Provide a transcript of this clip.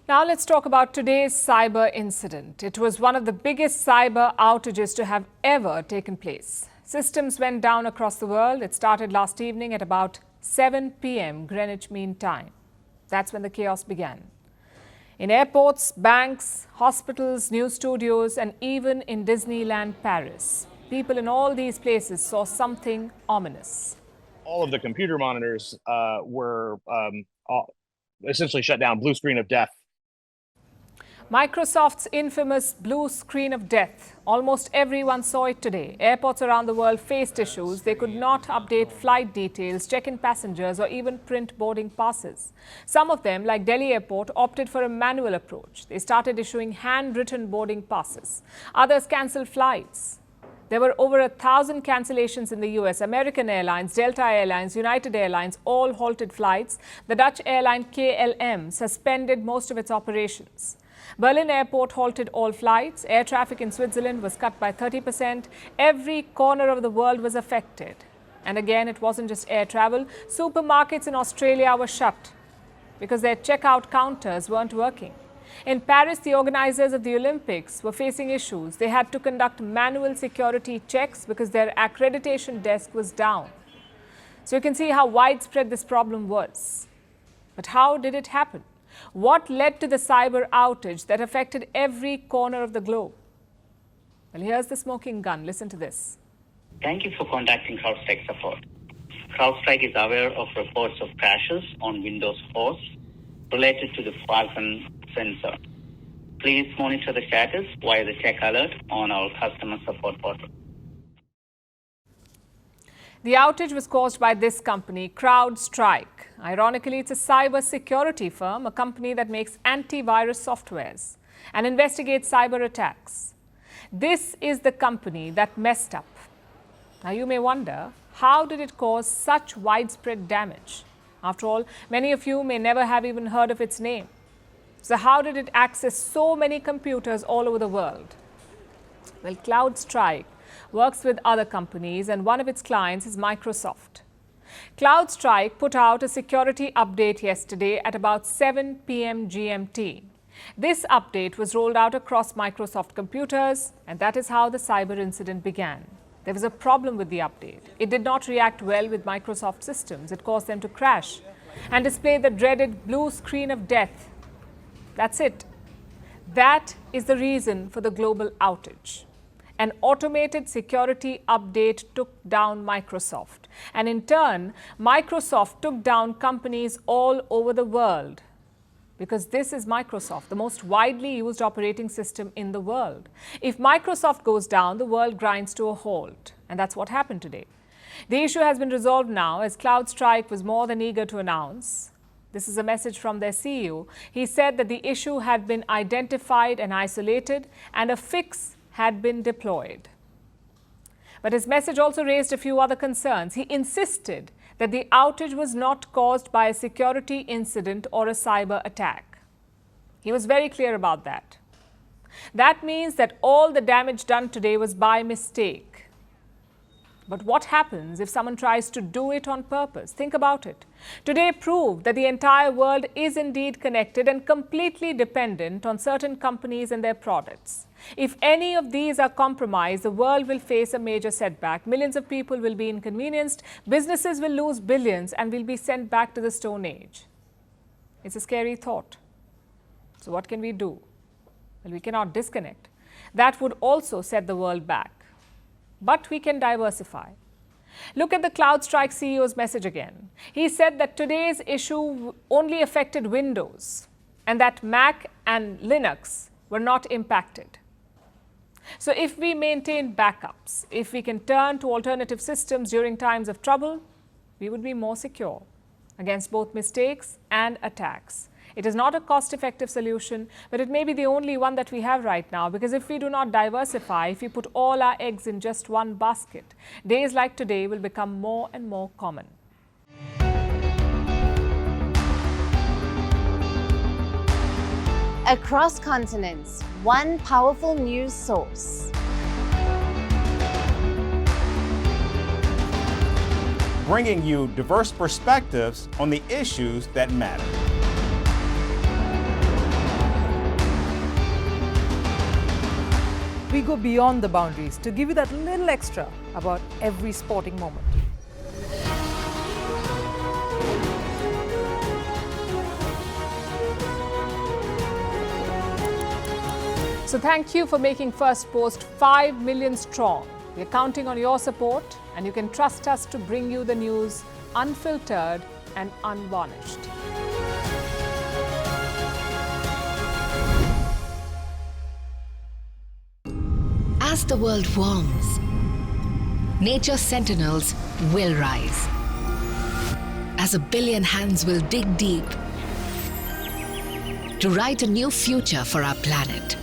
Now let's talk about today's cyber incident. It was one of the biggest cyber outages to have ever taken place. Systems went down across the world. It started last evening at about 7 p.m. Greenwich Mean Time. That's when the chaos began. In airports, banks, hospitals, news studios, and even in Disneyland Paris, people in all these places saw something ominous. All of the computer monitors were essentially shut down, blue screen of death. Microsoft's infamous blue screen of death. Almost everyone saw it today. Airports around the world faced issues. They could not update flight details, check in passengers, or even print boarding passes. Some of them, like Delhi Airport, opted for a manual approach. They started issuing handwritten boarding passes. Others cancelled flights. There were over 1,000 cancellations in the US. American Airlines, Delta Airlines, United Airlines all halted flights. The Dutch airline KLM suspended most of its operations. Berlin Airport halted all flights. Air traffic in Switzerland was cut by 30%. Every corner of the world was affected. And again, it wasn't just air travel. Supermarkets in Australia were shut because their checkout counters weren't working. In Paris, the organizers of the Olympics were facing issues. They had to conduct manual security checks because their accreditation desk was down. So you can see how widespread this problem was. But how did it happen? What led to the cyber outage that affected every corner of the globe? Well, here's the smoking gun. Listen to this. Thank you for contacting CrowdStrike support. CrowdStrike is aware of reports of crashes on Windows hosts related to the Falcon sensor. Please monitor the status via the check alert on our customer support portal. The outage was caused by this company, CrowdStrike. Ironically, it's a cyber security firm, a company that makes antivirus softwares and investigates cyber attacks. This is the company that messed up. Now you may wonder, how did it cause such widespread damage? After all, many of you may never have even heard of its name. So how did it access so many computers all over the world? Well, CrowdStrike works with other companies, and one of its clients is Microsoft. CrowdStrike put out a security update yesterday at about 7 p.m. GMT. This update was rolled out across Microsoft computers, and that is how the cyber incident began. There was a problem with the update. It did not react well with Microsoft systems. It caused them to crash and display the dreaded blue screen of death. That's it. That is the reason for the global outage. An automated security update took down Microsoft. And in turn, Microsoft took down companies all over the world. Because this is Microsoft, the most widely used operating system in the world. If Microsoft goes down, the world grinds to a halt. And that's what happened today. The issue has been resolved now, as CrowdStrike was more than eager to announce. This is a message from their CEO. He said that the issue had been identified and isolated, and a fix had been deployed. But his message also raised a few other concerns. He insisted that the outage was not caused by a security incident or a cyber attack. He was very clear about that. That means that all the damage done today was by mistake. But what happens if someone tries to do it on purpose? Think about it. Today proved that the entire world is indeed connected and completely dependent on certain companies and their products. If any of these are compromised, the world will face a major setback. Millions of people will be inconvenienced, businesses will lose billions, and will be sent back to the Stone Age. It's a scary thought. So what can we do? Well, we cannot disconnect. That would also set the world back. But we can diversify. Look at the CrowdStrike CEO's message again. He said that today's issue only affected Windows and that Mac and Linux were not impacted. So if we maintain backups, if we can turn to alternative systems during times of trouble, we would be more secure against both mistakes and attacks. It is not a cost-effective solution, but it may be the only one that we have right now, because if we do not diversify, if we put all our eggs in just one basket, days like today will become more and more common. Across continents, one powerful news source. Bringing you diverse perspectives on the issues that matter. We go beyond the boundaries to give you that little extra about every sporting moment. So thank you for making Firstpost 5 million strong. We're counting on your support, and you can trust us to bring you the news unfiltered and unvarnished. As the world warms, nature's sentinels will rise. As a billion hands will dig deep to write a new future for our planet.